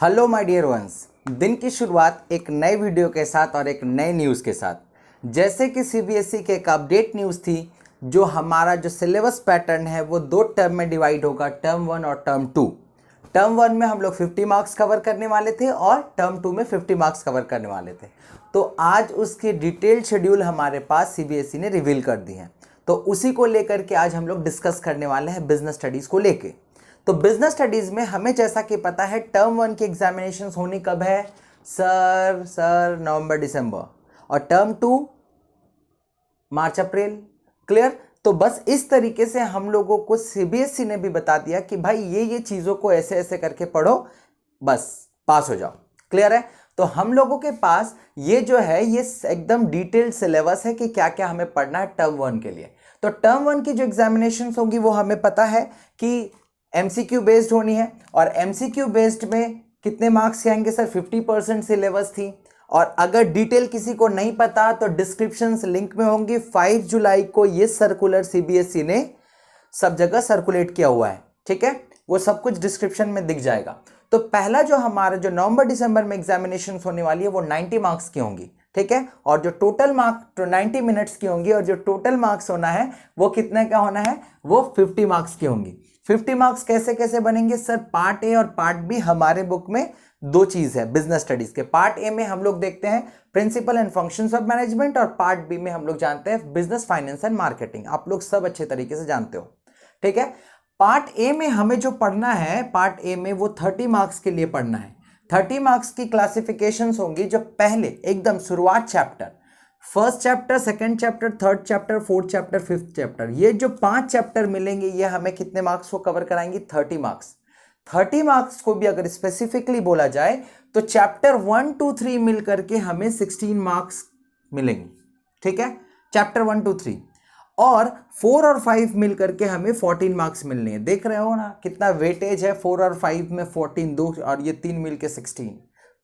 Hello my dear ones. दिन की शुरुआत एक नए वीडियो के साथ और एक नए न्यूज़ के साथ। जैसे कि सीबीएसई के एक अपडेट न्यूज़ थी, जो हमारा जो सिलेबस पैटर्न है वो दो टर्म में डिवाइड होगा, टर्म 1 और टर्म 2। टर्म 1 में हम लोग 50 मार्क्स कवर करने वाले थे और टर्म 2 में 50 मार्क्स कवर करने वाले थे। तो आज उसकी डिटेल्ड शेड्यूल हमारे पास सीबीएसई ने रिवील कर दी है, तो उसी को लेकर के आज हम लोग डिस्कस करने वाले हैं बिजनेस स्टडीज़ को लेके। तो बिजनेस स्टडीज में हमें जैसा कि पता है टर्म 1 की एग्जामिनेशन होनी कब है सर नवंबर दिसंबर, और टर्म 2 मार्च अप्रैल। क्लियर? तो बस इस तरीके से हम लोगों को सीबीएसई ने भी बता दिया कि भाई ये चीज़ों को ऐसे ऐसे करके पढ़ो, बस पास हो जाओ। क्लियर है? तो हम लोगों के पास ये जो है ये एकदम डिटेल्ड सिलेबस है कि क्या क्या हमें पढ़ना है टर्म 1 के लिए। तो टर्म 1 की जो एग्जामिनेशन होंगी वो हमें पता है कि एमसीक्यू बेस्ड होनी है, और एमसीक्यू बेस्ड में कितने मार्क्स के आएंगे सर? 50% सिलेबस थी। और अगर डिटेल किसी को नहीं पता तो डिस्क्रिप्शन लिंक में होंगी। 5 जुलाई को ये सर्कुलर सीबीएसई ने सब जगह सर्कुलेट किया हुआ है, ठीक है? वो सब कुछ डिस्क्रिप्शन में दिख जाएगा। तो पहला जो हमारा जो नवंबर दिसंबर में एग्जामिनेशन होने वाली है वो 90 मार्क्स की होंगी, ठीक है? और जो टोटल मार्क्स तो 90 मिनट्स की होंगी, और जो टोटल मार्क्स होना है वो कितने का होना है? वो 50 मार्क्स की होंगी। 50 मार्क्स कैसे कैसे बनेंगे सर? पार्ट ए और पार्ट बी हमारे बुक में दो चीज है बिजनेस स्टडीज के। पार्ट ए में हम लोग देखते हैं principle and functions of management, और पार्ट बी में हम लोग जानते हैं बिजनेस फाइनेंस एंड मार्केटिंग। आप लोग सब अच्छे तरीके से जानते हो, ठीक है? पार्ट ए में हमें जो पढ़ना है, पार्ट ए में वो 30 मार्क्स के लिए पढ़ना है। 30 मार्क्स की क्लासिफिकेशंस होंगी। जो पहले एकदम शुरुआत chapter, first chapter, second chapter, third chapter, fourth chapter, fifth chapter, ये जो 5 चैप्टर मिलेंगे ये हमें कितने मार्क्स को कवर कराएंगे? 30 मार्क्स। 30 मार्क्स को भी अगर स्पेसिफिकली बोला जाए तो चैप्टर 1, 2, 3 मिल करके हमें 16 मार्क्स मिलेंगे, ठीक है? चैप्टर 1, 2, 3 और 4 और 5 मिल करके हमें 14 मार्क्स मिलने हैं। देख रहे हो ना कितना वेटेज है? 4 और 5 में 14, 2 और ये 3 मिल के 16।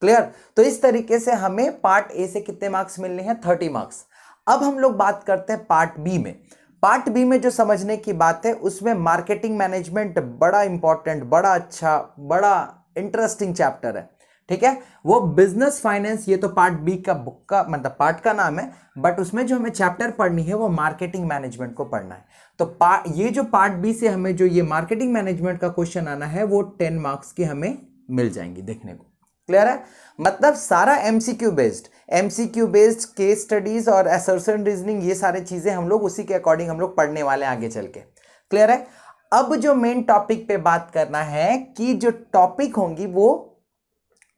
क्लियर? तो इस तरीके से हमें पार्ट ए से कितने मार्क्स मिलने हैं? 30 मार्क्स। अब हम लोग बात करते हैं पार्ट बी में। पार्ट बी में जो समझने की बात है उसमें मार्केटिंग मैनेजमेंट बड़ा इंपॉर्टेंट, बड़ा अच्छा, बड़ा इंटरेस्टिंग चैप्टर है, ठीक है? वो बिजनेस फाइनेंस, ये तो पार्ट बी का बुक का मतलब पार्ट का नाम है, बट उसमें जो हमें चैप्टर पढ़नी है वो मार्केटिंग मैनेजमेंट को पढ़ना है। तो ये जो पार्ट बी से हमें जो ये मार्केटिंग मैनेजमेंट का क्वेश्चन आना है वो 10 मार्क्स की हमें मिल जाएंगी देखने को। क्लियर है? मतलब सारा एमसीक्यू बेस्ड केस स्टडीज और असर्शन रीजनिंग, ये सारी चीजें हम लोग उसी के अकॉर्डिंग हम लोग पढ़ने वाले हैं आगे चल के। क्लियर है? अब जो मेन टॉपिक पे बात करना है कि जो टॉपिक होंगी वो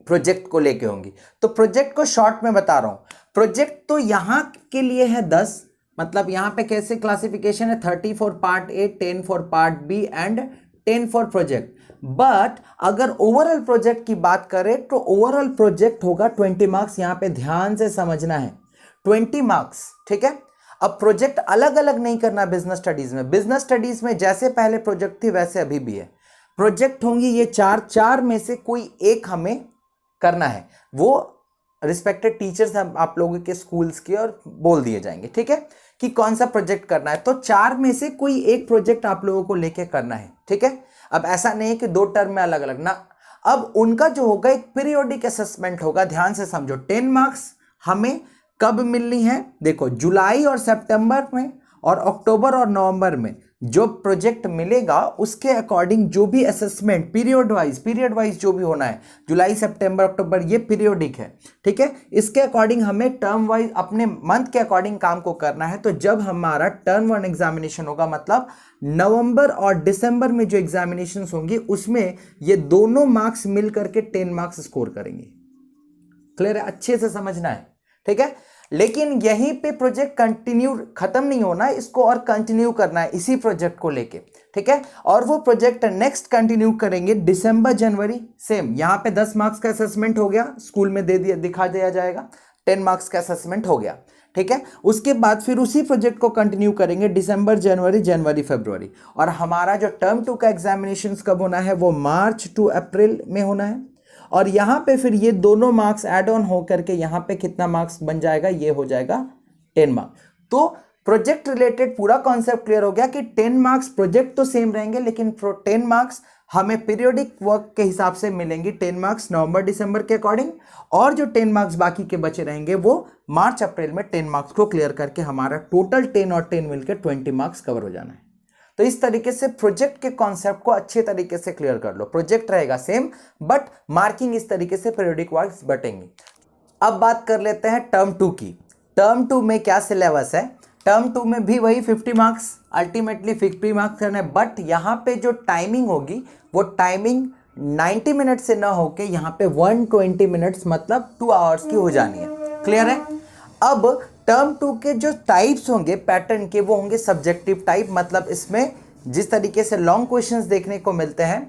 प्रोजेक्ट को लेके होंगी। तो प्रोजेक्ट को शॉर्ट में बता रहा हूं। प्रोजेक्ट तो यहां के लिए है 10, मतलब यहां पे कैसे क्लासिफिकेशन है? 30 for part A, 10 for part B and 10 for project. But अगर ओवरऑल प्रोजेक्ट की बात करें तो ओवरऑल प्रोजेक्ट होगा 20 मार्क्स। यहां पे ध्यान से समझना है, 20 मार्क्स, ठीक है? अब प्रोजेक्ट अलग अलग नहीं करना बिजनेस स्टडीज में। बिजनेस स्टडीज में जैसे पहले प्रोजेक्ट थी वैसे अभी भी है। प्रोजेक्ट होंगी ये चार में से कोई एक हमें करना है। वो रिस्पेक्टेड टीचर्स आप लोगों के स्कूल्स के और बोल दिए जाएंगे, ठीक है, कि कौन सा प्रोजेक्ट करना है। तो 4 में से कोई एक प्रोजेक्ट आप लोगों को लेके करना है, ठीक है? अब ऐसा नहीं है कि 2 टर्म में अलग अलग ना। अब उनका जो होगा एक पीरियोडिक असेसमेंट होगा। ध्यान से समझो, 10 मार्क्स हमें कब मिलनी है? देखो, जुलाई और सितंबर में और अक्टूबर और नवंबर में जो प्रोजेक्ट मिलेगा उसके अकॉर्डिंग जो भी असेसमेंट पीरियड वाइज जो भी होना है, जुलाई, सितंबर, अक्टूबर, ये पीरियोडिक है, ठीक है? इसके अकॉर्डिंग हमें टर्म वाइज अपने मंथ के अकॉर्डिंग काम को करना है। तो जब हमारा टर्म 1 एग्जामिनेशन होगा, मतलब नवंबर और दिसंबर में जो एग्जामिनेशन होंगी उसमें ये दोनों मार्क्स मिल करके 10 मार्क्स स्कोर करेंगे। क्लियर है? अच्छे से समझना है, ठीक है? लेकिन यहीं पे प्रोजेक्ट कंटिन्यू खत्म नहीं होना है, इसको और कंटिन्यू करना है इसी प्रोजेक्ट को लेके, ठीक है? और वो प्रोजेक्ट नेक्स्ट कंटिन्यू करेंगे दिसंबर जनवरी। सेम यहां पे 10 मार्क्स का असेसमेंट हो गया, स्कूल में दिखा दिया जाएगा। 10 मार्क्स का असेसमेंट हो गया, ठीक है? उसके बाद फिर उसी प्रोजेक्ट को कंटिन्यू करेंगे दिसंबर, जनवरी, फरवरी। और हमारा जो टर्म 2 का एग्जामिनेशन कब होना है? वो मार्च टू अप्रैल में होना है। और यहां पे फिर ये दोनों मार्क्स ऐड ऑन हो करके यहां पे कितना मार्क्स बन जाएगा? ये हो जाएगा 10 मार्क्स। तो प्रोजेक्ट रिलेटेड पूरा कॉन्सेप्ट क्लियर हो गया कि 10 मार्क्स प्रोजेक्ट तो सेम रहेंगे, लेकिन 10 मार्क्स हमें पीरियोडिक वर्क के हिसाब से मिलेंगी 10 मार्क्स नवंबर दिसंबर के अकॉर्डिंग, और जो 10 मार्क्स बाकी के बचे रहेंगे वो मार्च अप्रैल में 10 मार्क्स को क्लियर करके हमारा टोटल 10 और 10 मिलकर 20 मार्क्स कवर हो जाना है। तो इस तरीके से प्रोजेक्ट के कॉन्सेप्ट को अच्छे तरीके से क्लियर कर लो। प्रोजेक्ट रहेगा सेम बट मार्किंग इस तरीके से पीरियोडिक वर्क्स बटेंगे। अब बात कर लेते हैं टर्म 2 की। टर्म 2 में क्या सिलेबस है? टर्म 2 में भी वही 50 मार्क्स, अल्टीमेटली 50 मार्क्स करना है, बट यहाँ पे जो टाइमिंग होगी वो टाइमिंग 90 मिनट से ना होके यहाँ पे 120 मिनट्स मतलब 2 आवर्स की हो जानी है। क्लियर है? अब टर्म 2 के जो टाइप्स होंगे पैटर्न के वो होंगे सब्जेक्टिव टाइप, मतलब इसमें जिस तरीके से लॉन्ग क्वेश्चंस देखने को मिलते हैं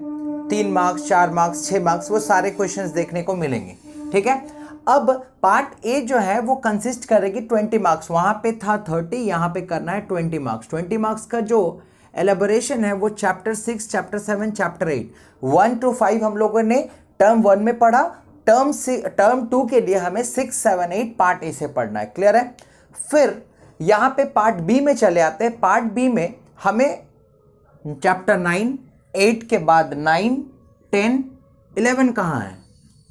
3 मार्क्स 4 मार्क्स 6 मार्क्स वो सारे क्वेश्चंस देखने को मिलेंगे। ठीक है? अब पार्ट ए जो है वो कंसिस्ट करेगी 20 मार्क्स, वहां पे था 30, यहां पे करना है 20 मार्क्स। 20 मार्क्स का जो एलेबोरेशन है वो चैप्टर 6 चैप्टर 7 चैप्टर 8 1 to 5 हम लोगों ने टर्म 1 में पढ़ा। टर्म 2 के लिए हमें 6 7 8 पार्ट ए से पढ़ना है। क्लियर है? फिर यहां पे पार्ट बी में चले आते हैं। पार्ट बी में हमें चैप्टर 9 8 के बाद 9 10 11 कहाँ है?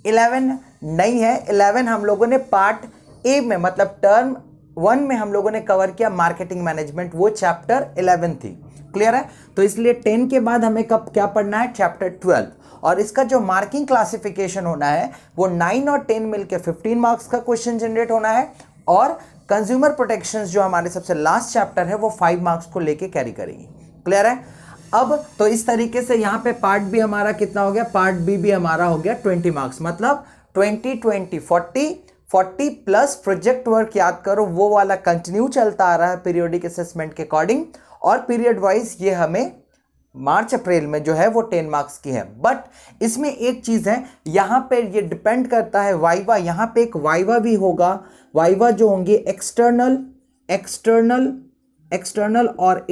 11 नहीं है। 11 हम लोगों ने पार्ट ए में मतलब टर्म 1 में हम लोगों ने कवर किया मार्केटिंग मैनेजमेंट, वो चैप्टर 11 थी। क्लियर है? तो इसलिए 10 के बाद हमें कब क्या पढ़ना है? चैप्टर 12। और इसका जो मार्किंग क्लासिफिकेशन होना है वो 9 और 10 मिलकर 15 मार्क्स का क्वेश्चन जनरेट होना है, और कंज्यूमर प्रोटेक्शंस जो हमारे सबसे लास्ट चैप्टर है वो 5 मार्क्स को लेके कैरी करेगी। क्लियर है? अब तो इस तरीके से यहाँ पे पार्ट बी हमारा कितना हो गया? पार्ट बी भी हमारा हो गया 20 मार्क्स, मतलब 20 20 40 प्लस प्रोजेक्ट वर्क याद करो वो वाला कंटिन्यू चलता आ रहा है पीरियोडिक असेसमेंट के अकॉर्डिंग, और पीरियड वाइज ये हमें मार्च अप्रैल में जो है वो 10 मार्क्स की है। बट इसमें एक चीज है, यहाँ पे ये डिपेंड करता है वाइवा, यहाँ पे एक वाइवा भी होगा। वाइवा जो होंगे एक्सटर्नल और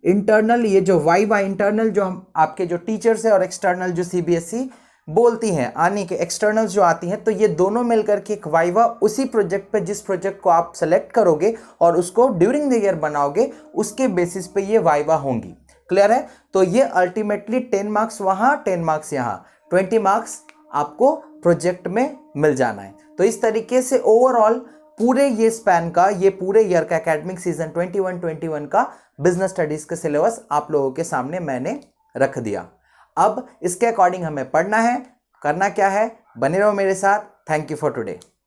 इंटरनल, ये जो वाइवा इंटरनल जो हम आपके जो टीचर्स है और एक्सटर्नल जो सीबीएसई बोलती हैं आने के एक्सटर्नल जो आती हैं, तो ये दोनों मिलकर के एक वाइवा उसी प्रोजेक्ट पे जिस प्रोजेक्ट को आप सेलेक्ट करोगे और उसको ड्यूरिंग द ईयर बनाओगे उसके बेसिस पे ये वाइवा होंगी। क्लियर है? तो ये अल्टीमेटली 10 मार्क्स वहाँ 10 मार्क्स यहाँ 20 मार्क्स आपको प्रोजेक्ट में मिल जाना है। तो इस तरीके से ओवरऑल पूरे ये स्पैन का ये पूरे ईयर का एकेडमिक सीजन 21-21 का बिजनेस स्टडीज का सिलेबस आप लोगों के सामने मैंने रख दिया। अब इसके अकॉर्डिंग हमें पढ़ना है, करना क्या है, बने रहो मेरे साथ। Thank you for today.